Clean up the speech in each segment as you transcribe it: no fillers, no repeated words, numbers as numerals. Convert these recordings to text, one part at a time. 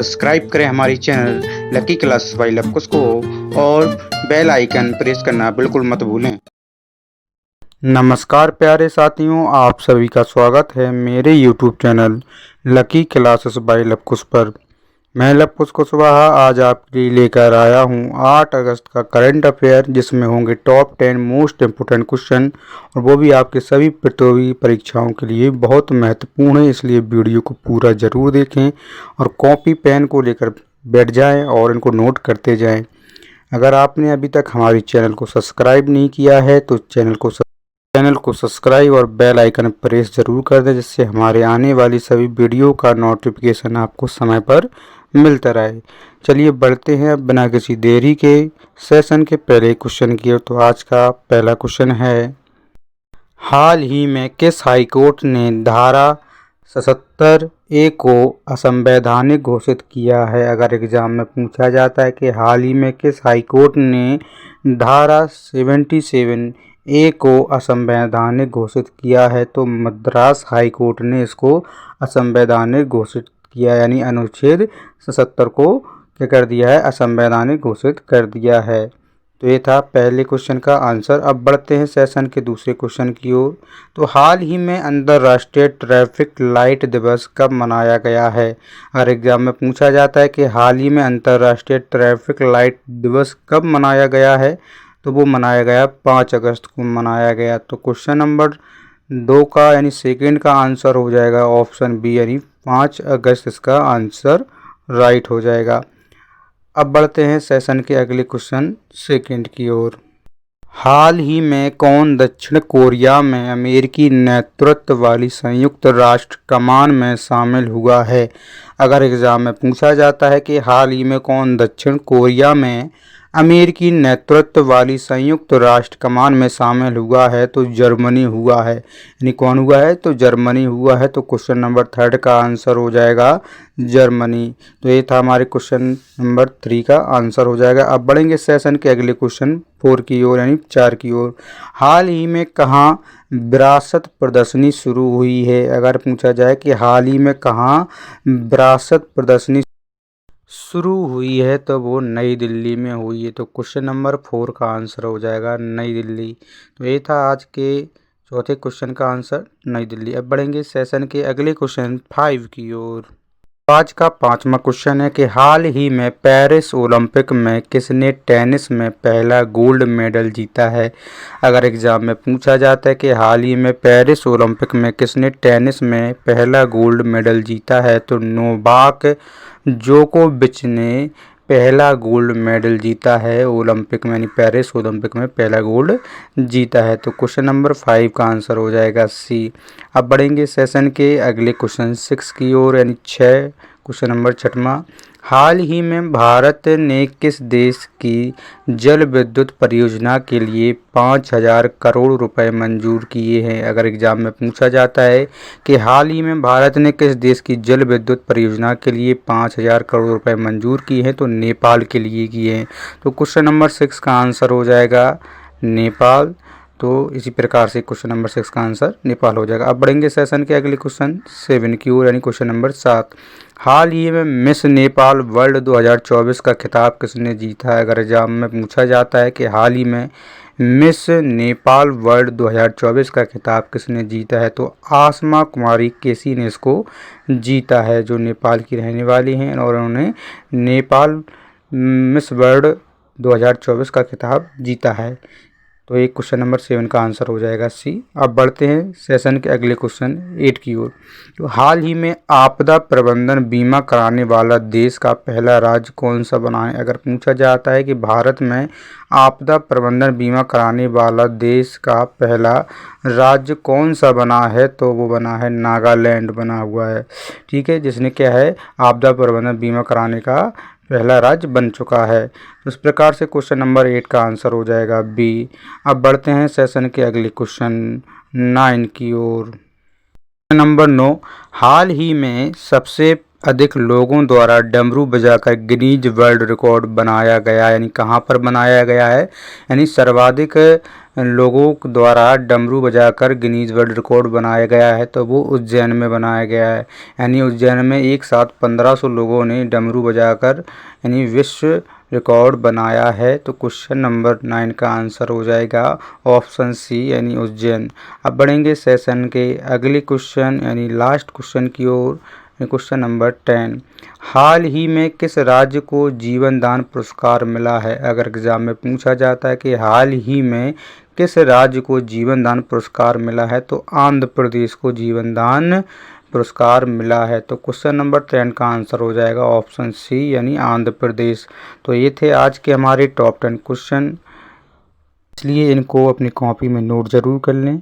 Subscribe करें हमारी channel lucky classes bye Lavkush को और बेल आइकन प्रेस करना बिल्कुल मत भूलें। नमस्कार प्यारे साथियों, आप सभी का स्वागत है मेरे YouTube channel lucky classes bye Lavkush पर। मैं लवकुश कुशवाहा आज आपके लिए लेकर आया हूं 8 अगस्त का करंट अफेयर, जिसमें होंगे टॉप 10 मोस्ट इम्पोर्टेंट क्वेश्चन, और वो भी आपके सभी प्रतियोगी परीक्षाओं के लिए बहुत महत्वपूर्ण है। इसलिए वीडियो को पूरा ज़रूर देखें और कॉपी पेन को लेकर बैठ जाएं और इनको नोट करते जाएं। अगर आपने अभी तक हमारी चैनल को सब्सक्राइब नहीं किया है तो चैनल को सब्सक्राइब और बेल आइकन प्रेस ज़रूर कर दें, जिससे हमारे आने वाली सभी वीडियो का नोटिफिकेशन आपको समय पर मिलता रहे। चलिए बढ़ते हैं अब बिना किसी देरी के सेशन के पहले क्वेश्चन की ओर। तो आज का पहला क्वेश्चन है, हाल ही में किस हाईकोर्ट ने धारा 77A को असंवैधानिक घोषित किया है? अगर एग्जाम में पूछा जाता है कि हाल ही में किस हाईकोर्ट ने धारा 77A को असंवैधानिक घोषित किया है, तो मद्रास हाईकोर्ट ने इसको असंवैधानिक घोषित किया, यानी अनुच्छेद 77 को क्या कर दिया है, असंवैधानिक घोषित कर दिया है। तो ये था पहले क्वेश्चन का आंसर। अब बढ़ते हैं सेशन के दूसरे क्वेश्चन की ओर। तो हाल ही में अंतर्राष्ट्रीय ट्रैफिक लाइट दिवस कब मनाया गया है? अगर एग्जाम में पूछा जाता है कि हाल ही में अंतर्राष्ट्रीय ट्रैफिक लाइट दिवस कब मनाया गया है, तो वो मनाया गया 5 अगस्त को मनाया गया। तो क्वेश्चन नंबर 2 का यानी सेकेंड का आंसर हो जाएगा ऑप्शन बी, यानी 5 अगस्त इसका आंसर राइट हो जाएगा। अब बढ़ते हैं सेशन के अगले क्वेश्चन सेकंड की ओर। हाल ही में कौन दक्षिण कोरिया में अमेरिकी नेतृत्व वाली संयुक्त राष्ट्र कमान में शामिल हुआ है? अगर एग्जाम में पूछा जाता है कि हाल ही में कौन दक्षिण कोरिया में अमेरिकी नेतृत्व वाली संयुक्त राष्ट्र कमान में शामिल हुआ है, तो जर्मनी हुआ है। यानी कौन हुआ है, तो जर्मनी हुआ है। तो क्वेश्चन नंबर 3 का आंसर हो जाएगा जर्मनी। तो ये था हमारे क्वेश्चन नंबर 3 का आंसर हो जाएगा। अब बढ़ेंगे सेशन के अगले क्वेश्चन 4 की ओर, यानी 4 की ओर। हाल ही में कहाँ विरासत प्रदर्शनी शुरू हुई है? अगर पूछा जाए कि हाल ही में कहाँ विरासत प्रदर्शनी शुरू हुई है, तो वो नई दिल्ली में हुई है। तो क्वेश्चन नंबर 4 का आंसर हो जाएगा नई दिल्ली। तो ये था आज के चौथे क्वेश्चन का आंसर, नई दिल्ली। अब बढ़ेंगे सेशन के अगले क्वेश्चन 5 की ओर। आज का 5वां क्वेश्चन है कि हाल ही में पेरिस ओलंपिक में किसने टेनिस में पहला गोल्ड मेडल जीता है? अगर एग्जाम में पूछा जाता है कि हाल ही में पेरिस ओलंपिक में किसने टेनिस में पहला गोल्ड मेडल जीता है, तो नोवाक जोकोविच ने पहला गोल्ड मेडल जीता है ओलंपिक में, यानी पेरिस ओलंपिक में पहला गोल्ड जीता है। तो क्वेश्चन नंबर 5 का आंसर हो जाएगा सी। अब बढ़ेंगे सेशन के अगले क्वेश्चन 6 की ओर, यानी 6 क्वेश्चन नंबर 6वां। हाल ही में भारत ने किस देश की जल विद्युत परियोजना के लिए 5,000 करोड़ रुपए मंजूर किए हैं? अगर एग्जाम में पूछा जाता है कि हाल ही में भारत ने किस देश की जल विद्युत परियोजना के लिए 5,000 करोड़ रुपए मंजूर किए हैं, तो नेपाल के लिए किए हैं। तो क्वेश्चन नंबर 6 का आंसर हो जाएगा नेपाल। तो इसी प्रकार से क्वेश्चन नंबर 6 का आंसर नेपाल हो जाएगा। अब बढ़ेंगे सेशन के अगले क्वेश्चन 7 की ओर, यानी क्वेश्चन नंबर 7। हाल ही में मिस नेपाल वर्ल्ड 2024 का खिताब किसने जीता है? अगर एग्जाम में पूछा जाता है कि हाल ही में मिस नेपाल वर्ल्ड 2024 का खिताब किसने जीता है, तो आसमा कुमारी केसी ने इसको जीता है, जो नेपाल की रहने वाली हैं, और उन्होंने नेपाल मिस वर्ल्ड 2024 का खिताब जीता है। तो एक क्वेश्चन नंबर 7 का आंसर हो जाएगा सी। अब बढ़ते हैं सेशन के अगले क्वेश्चन 8 की ओर। तो हाल ही में आपदा प्रबंधन बीमा कराने वाला देश का पहला राज्य कौन सा बना है? अगर पूछा जाता है कि भारत में आपदा प्रबंधन बीमा कराने वाला देश का पहला राज्य कौन सा बना है, तो वो बना है नागालैंड बना हुआ है। ठीक है, जिसने क्या है, आपदा प्रबंधन बीमा कराने का पहला राज्य बन चुका है। तो इस प्रकार से क्वेश्चन नंबर 8 का आंसर हो जाएगा बी। अब बढ़ते हैं सेशन के अगले क्वेश्चन 9 की ओर। नंबर 9। हाल ही में सबसे अधिक लोगों द्वारा डमरू बजाकर गिनीज वर्ल्ड रिकॉर्ड बनाया गया, यानी कहाँ पर बनाया गया है, यानी सर्वाधिक लोगों द्वारा डमरू बजाकर गिनीज वर्ल्ड रिकॉर्ड बनाया गया है तो वो उज्जैन में बनाया गया है। यानी उज्जैन में एक साथ 1500 लोगों ने डमरू बजाकर यानी विश्व रिकॉर्ड बनाया है। तो क्वेश्चन नंबर 9 का आंसर हो जाएगा ऑप्शन सी यानी उज्जैन। अब बढ़ेंगे सेशन के अगले क्वेश्चन यानी लास्ट क्वेश्चन की ओर। क्वेश्चन नंबर 10, हाल ही में किस राज्य को जीवन दान पुरस्कार मिला है? अगर एग्जाम में पूछा जाता है कि हाल ही में किस राज्य को जीवन दान पुरस्कार मिला है तो आंध्र प्रदेश को जीवन दान पुरस्कार मिला है। तो क्वेश्चन नंबर 10 का आंसर हो जाएगा ऑप्शन सी यानी आंध्र प्रदेश। तो ये थे आज के हमारे टॉप 10 क्वेश्चन, इसलिए इनको अपनी कॉपी में नोट जरूर कर लें।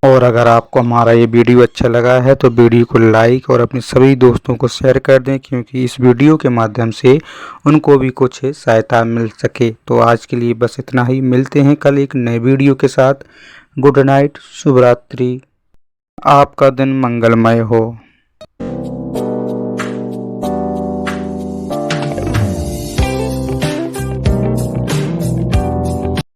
और अगर आपको हमारा ये वीडियो अच्छा लगा है तो वीडियो को लाइक और अपने सभी दोस्तों को शेयर कर दें, क्योंकि इस वीडियो के माध्यम से उनको भी कुछ सहायता मिल सके। तो आज के लिए बस इतना ही, मिलते हैं कल एक नए वीडियो के साथ। गुड नाइट, शुभ रात्रि, आपका दिन मंगलमय हो।